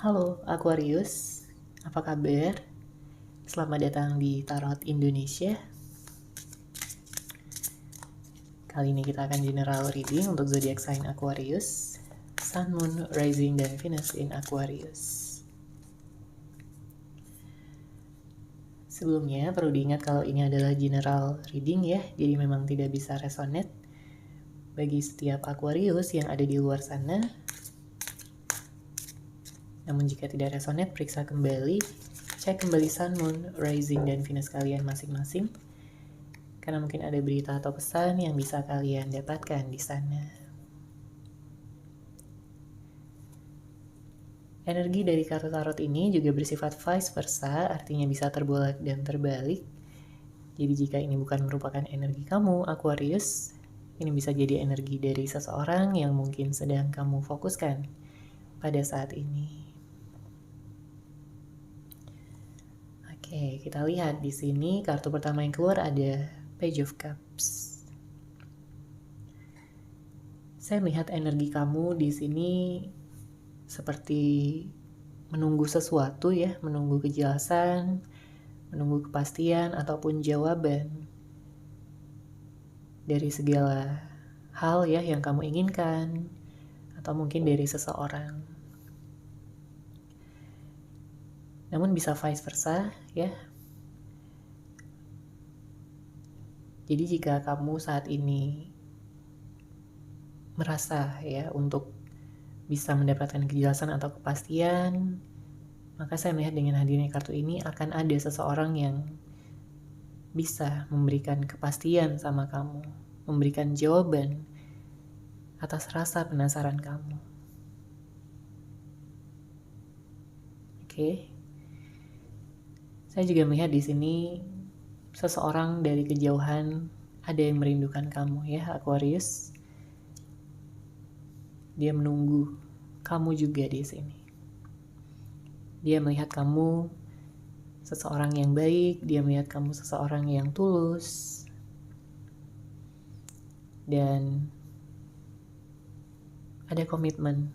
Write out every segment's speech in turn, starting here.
Halo Aquarius, apa kabar? Selamat datang di Tarot Indonesia. Kali ini kita akan general reading untuk zodiac sign Aquarius, Sun, Moon, Rising, dan Venus in Aquarius. Sebelumnya perlu diingat kalau ini adalah general reading ya, jadi memang tidak bisa resonate. Bagi setiap Aquarius yang ada di luar sana, namun jika tidak resonate, periksa kembali, cek kembali Sun, Moon, Rising, dan Venus kalian masing-masing. Karena mungkin ada berita atau pesan yang bisa kalian dapatkan di sana. Energi dari kartu tarot ini juga bersifat vice versa, artinya bisa terbolak dan terbalik. Jadi jika ini bukan merupakan energi kamu, Aquarius, ini bisa jadi energi dari seseorang yang mungkin sedang kamu fokuskan pada saat ini. Oke, kita lihat di sini kartu pertama yang keluar ada Page of Cups. Saya melihat energi kamu di sini seperti menunggu sesuatu ya, menunggu kejelasan, menunggu kepastian ataupun jawaban dari segala hal ya yang kamu inginkan atau mungkin dari seseorang. Namun bisa vice versa ya. Jadi jika kamu saat ini merasa ya untuk bisa mendapatkan kejelasan atau kepastian, maka saya melihat dengan hadirnya kartu ini akan ada seseorang yang bisa memberikan kepastian sama kamu, memberikan jawaban atas rasa penasaran kamu. Oke. Saya juga melihat di sini seseorang dari kejauhan ada yang merindukan kamu ya, Aquarius. Dia menunggu kamu juga di sini. Dia melihat kamu seseorang yang baik, dia melihat kamu seseorang yang tulus. Dan ada komitmen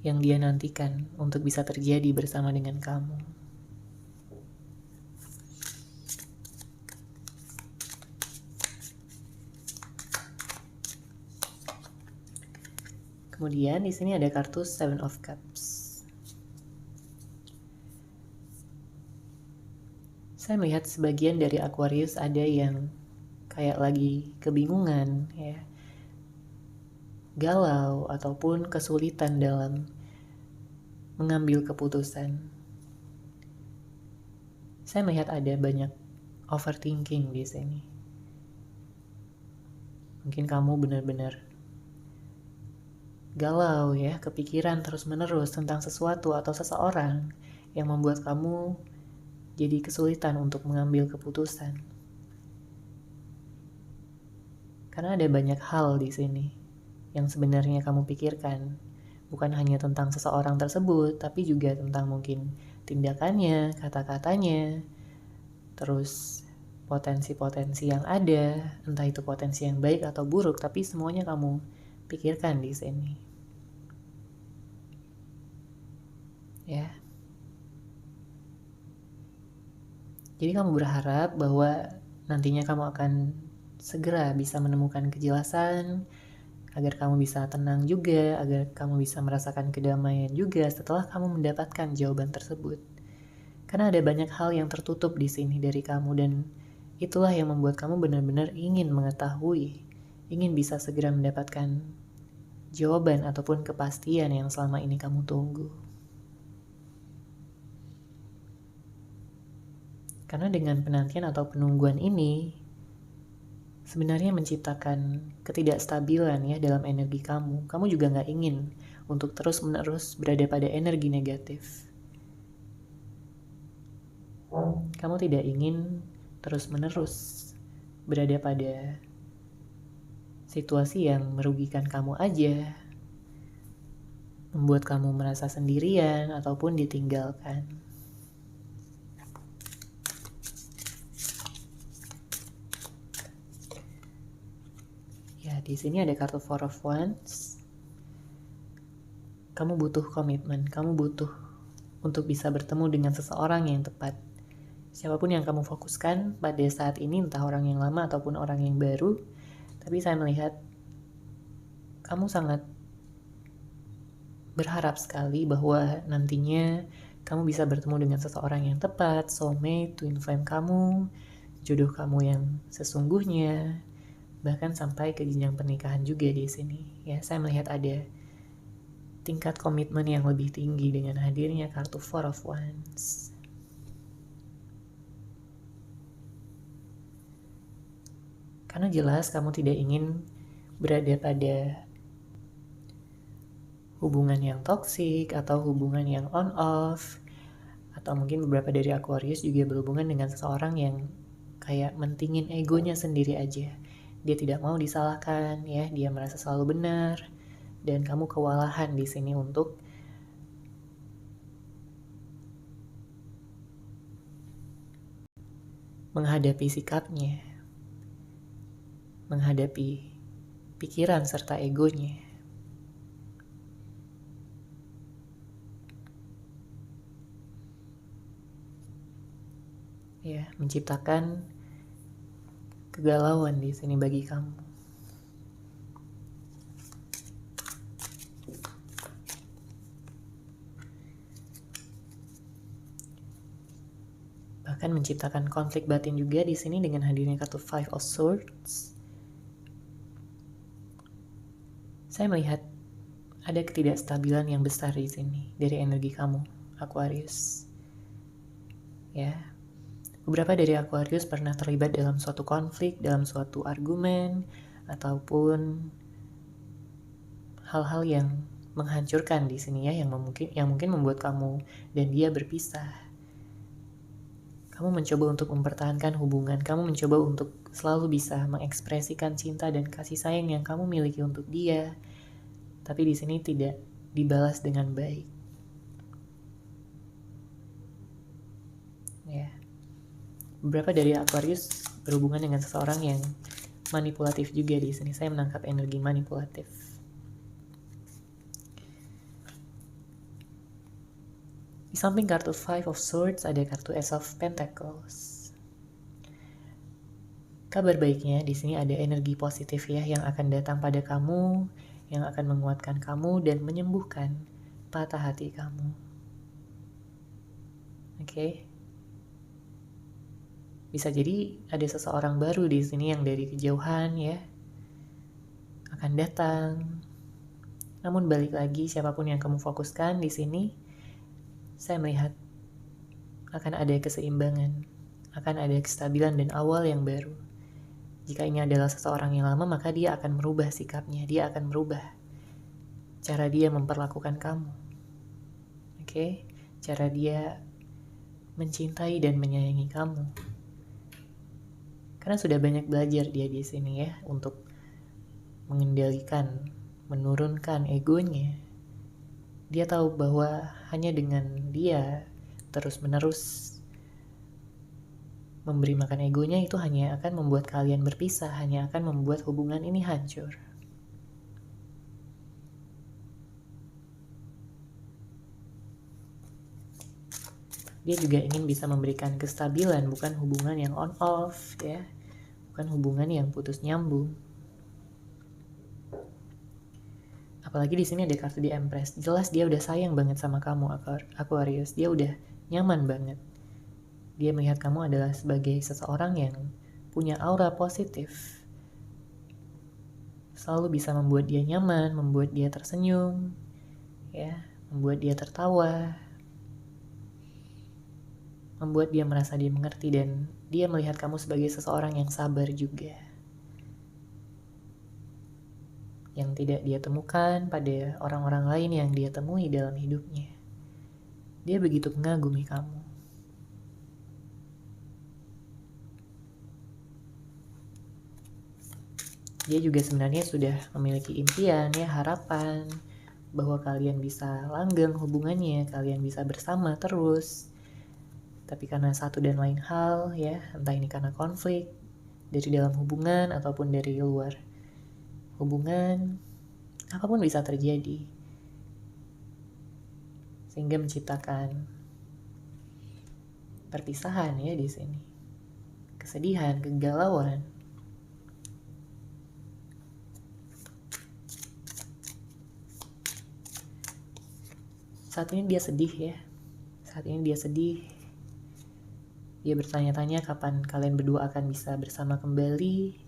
yang dia nantikan untuk bisa terjadi bersama dengan kamu. Kemudian di sini ada kartu Seven of Cups. Saya melihat sebagian dari Aquarius ada yang kayak lagi kebingungan ya, galau ataupun kesulitan dalam mengambil keputusan. Saya melihat ada banyak overthinking di sini. Mungkin kamu benar-benar galau ya, kepikiran terus-menerus tentang sesuatu atau seseorang yang membuat kamu jadi kesulitan untuk mengambil keputusan. Karena ada banyak hal di sini yang sebenarnya kamu pikirkan, bukan hanya tentang seseorang tersebut, tapi juga tentang mungkin tindakannya, kata-katanya, terus potensi-potensi yang ada, entah itu potensi yang baik atau buruk, tapi semuanya kamu pikirkan di sini. Ya. Jadi kamu berharap bahwa nantinya kamu akan segera bisa menemukan kejelasan, agar kamu bisa tenang juga, agar kamu bisa merasakan kedamaian juga setelah kamu mendapatkan jawaban tersebut. Karena ada banyak hal yang tertutup di sini dari kamu, dan itulah yang membuat kamu benar-benar ingin mengetahui, ingin bisa segera mendapatkan jawaban ataupun kepastian yang selama ini kamu tunggu. Karena dengan penantian atau penungguan ini sebenarnya menciptakan ketidakstabilan ya dalam energi kamu. Kamu juga gak ingin untuk terus-menerus berada pada energi negatif. Kamu tidak ingin terus-menerus berada pada situasi yang merugikan kamu aja, membuat kamu merasa sendirian ataupun ditinggalkan. Ya, di sini ada kartu Four of Wands. Kamu butuh komitmen, kamu butuh untuk bisa bertemu dengan seseorang yang tepat. Siapapun yang kamu fokuskan pada saat ini, entah orang yang lama ataupun orang yang baru, tapi saya melihat kamu sangat berharap sekali bahwa nantinya kamu bisa bertemu dengan seseorang yang tepat, soulmate, twin flame kamu, jodoh kamu yang sesungguhnya, bahkan sampai ke jenjang pernikahan juga di sini. Ya, saya melihat ada tingkat komitmen yang lebih tinggi dengan hadirnya kartu Four of Wands. Karena jelas kamu tidak ingin berada pada hubungan yang toksik atau hubungan yang on-off, atau mungkin beberapa dari Aquarius juga berhubungan dengan seseorang yang kayak mentingin egonya sendiri aja. Dia tidak mau disalahkan, ya, dia merasa selalu benar, dan kamu kewalahan di sini untuk menghadapi sikapnya, menghadapi pikiran serta egonya. Ya, menciptakan kegalauan di sini bagi kamu. Bahkan menciptakan konflik batin juga di sini dengan hadirnya kartu Five of Swords. Saya melihat ada ketidakstabilan yang besar di sini dari energi kamu, Aquarius. Ya, beberapa dari Aquarius pernah terlibat dalam suatu konflik, dalam suatu argumen, ataupun hal-hal yang menghancurkan di sini, ya, yang mungkin membuat kamu dan dia berpisah. Kamu mencoba untuk mempertahankan hubungan, kamu mencoba untuk selalu bisa mengekspresikan cinta dan kasih sayang yang kamu miliki untuk dia, tapi di sini tidak dibalas dengan baik. Ya. Beberapa dari Aquarius berhubungan dengan seseorang yang manipulatif juga di sini. Saya menangkap energi manipulatif. Di samping kartu Five of Swords ada kartu Ace of Pentacles. Kabar baiknya di sini ada energi positif, ya, yang akan datang pada kamu, yang akan menguatkan kamu dan menyembuhkan patah hati kamu. Oke. Bisa jadi ada seseorang baru di sini yang dari kejauhan, ya, akan datang. Namun balik lagi, siapapun yang kamu fokuskan di sini, saya melihat akan ada keseimbangan, akan ada kestabilan dan awal yang baru. Jika ini adalah seseorang yang lama, maka dia akan merubah sikapnya, dia akan merubah cara dia memperlakukan kamu. Oke? Cara dia mencintai dan menyayangi kamu. Karena sudah banyak belajar dia di sini, ya, untuk mengendalikan, menurunkan egonya. Dia tahu bahwa hanya dengan dia terus-menerus memberi makan egonya itu hanya akan membuat kalian berpisah, hanya akan membuat hubungan ini hancur. Dia juga ingin bisa memberikan kestabilan, bukan hubungan yang on-off, ya, bukan hubungan yang putus nyambung. Apalagi di sini ada kartu di Empress. Jelas dia udah sayang banget sama kamu, Aquarius. Dia udah nyaman banget. Dia melihat kamu adalah sebagai seseorang yang punya aura positif. Selalu bisa membuat dia nyaman, membuat dia tersenyum, ya, membuat dia tertawa, membuat dia merasa dimengerti, dan dia melihat kamu sebagai seseorang yang sabar juga. Yang tidak dia temukan pada orang-orang lain yang dia temui dalam hidupnya. Dia begitu mengagumi kamu. Dia juga sebenarnya sudah memiliki impian, ya, harapan bahwa kalian bisa langgeng hubungannya, kalian bisa bersama terus. Tapi karena satu dan lain hal, ya, entah ini karena konflik dari dalam hubungan ataupun dari luar hubungan, apapun bisa terjadi. Sehingga menciptakan perpisahan ya di sini. Kesedihan, kegalauan. Saat ini dia sedih ya. Saat ini dia sedih. Dia bertanya-tanya kapan kalian berdua akan bisa bersama kembali.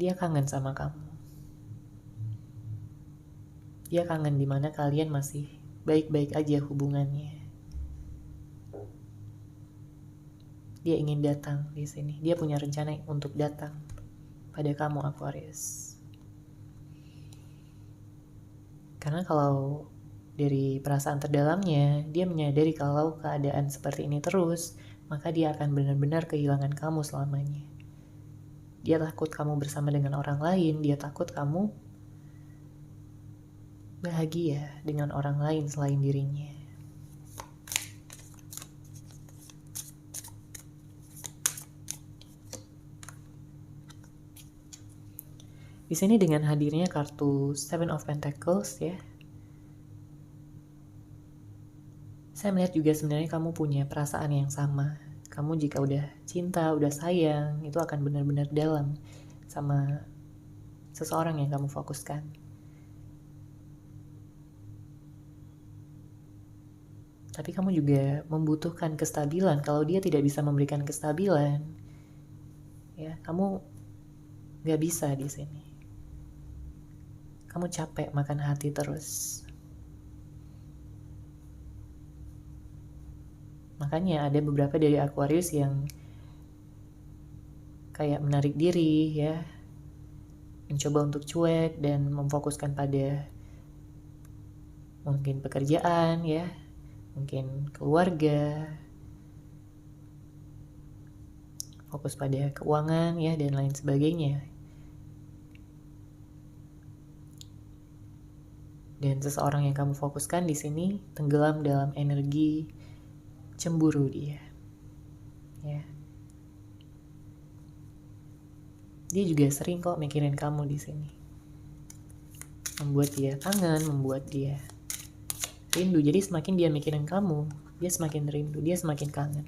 Dia kangen sama kamu. Dia kangen dimana kalian masih baik-baik aja hubungannya. Dia ingin datang di sini. Dia punya rencana untuk datang pada kamu, Aquarius. Karena kalau dari perasaan terdalamnya, dia menyadari kalau keadaan seperti ini terus, maka dia akan benar-benar kehilangan kamu selamanya. Dia takut kamu bersama dengan orang lain, dia takut kamu bahagia dengan orang lain selain dirinya. Di sini dengan hadirnya kartu Seven of Pentacles ya. Saya melihat juga sebenarnya kamu punya perasaan yang sama. Kamu jika udah cinta, udah sayang, itu akan benar-benar dalam sama seseorang yang kamu fokuskan. Tapi kamu juga membutuhkan kestabilan. Kalau dia tidak bisa memberikan kestabilan, ya kamu gak bisa di sini. Kamu capek makan hati terus. Makanya ada beberapa dari Aquarius yang kayak menarik diri ya, mencoba untuk cuek dan memfokuskan pada mungkin pekerjaan ya, mungkin keluarga, fokus pada keuangan ya dan lain sebagainya. Dan seseorang yang kamu fokuskan di sini tenggelam dalam energi cemburu dia. Ya. Dia juga sering kok mikirin kamu di sini. Membuat dia kangen, membuat dia rindu. Jadi semakin dia mikirin kamu, dia semakin rindu, dia semakin kangen.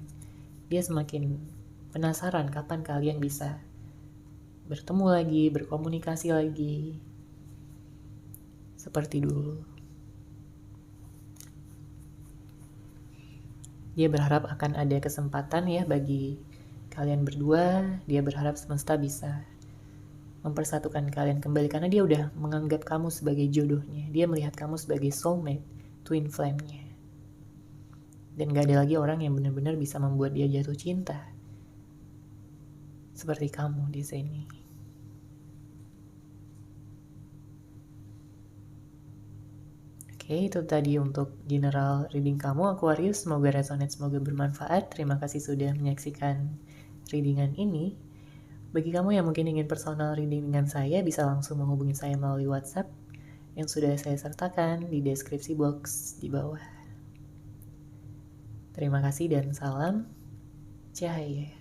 Dia semakin penasaran kapan kalian bisa bertemu lagi, berkomunikasi lagi seperti dulu. Dia berharap akan ada kesempatan ya bagi kalian berdua. Dia berharap semesta bisa mempersatukan kalian kembali karena dia udah menganggap kamu sebagai jodohnya. Dia melihat kamu sebagai soulmate, twin flame-nya. Dan gak ada lagi orang yang benar-benar bisa membuat dia jatuh cinta seperti kamu di sini. Oke, itu tadi untuk general reading kamu Aquarius. Semoga resonate, semoga bermanfaat. Terima kasih sudah menyaksikan readingan ini. Bagi kamu yang mungkin ingin personal reading dengan saya, bisa langsung menghubungi saya melalui WhatsApp yang sudah saya sertakan di deskripsi box di bawah. Terima kasih dan salam cahaya.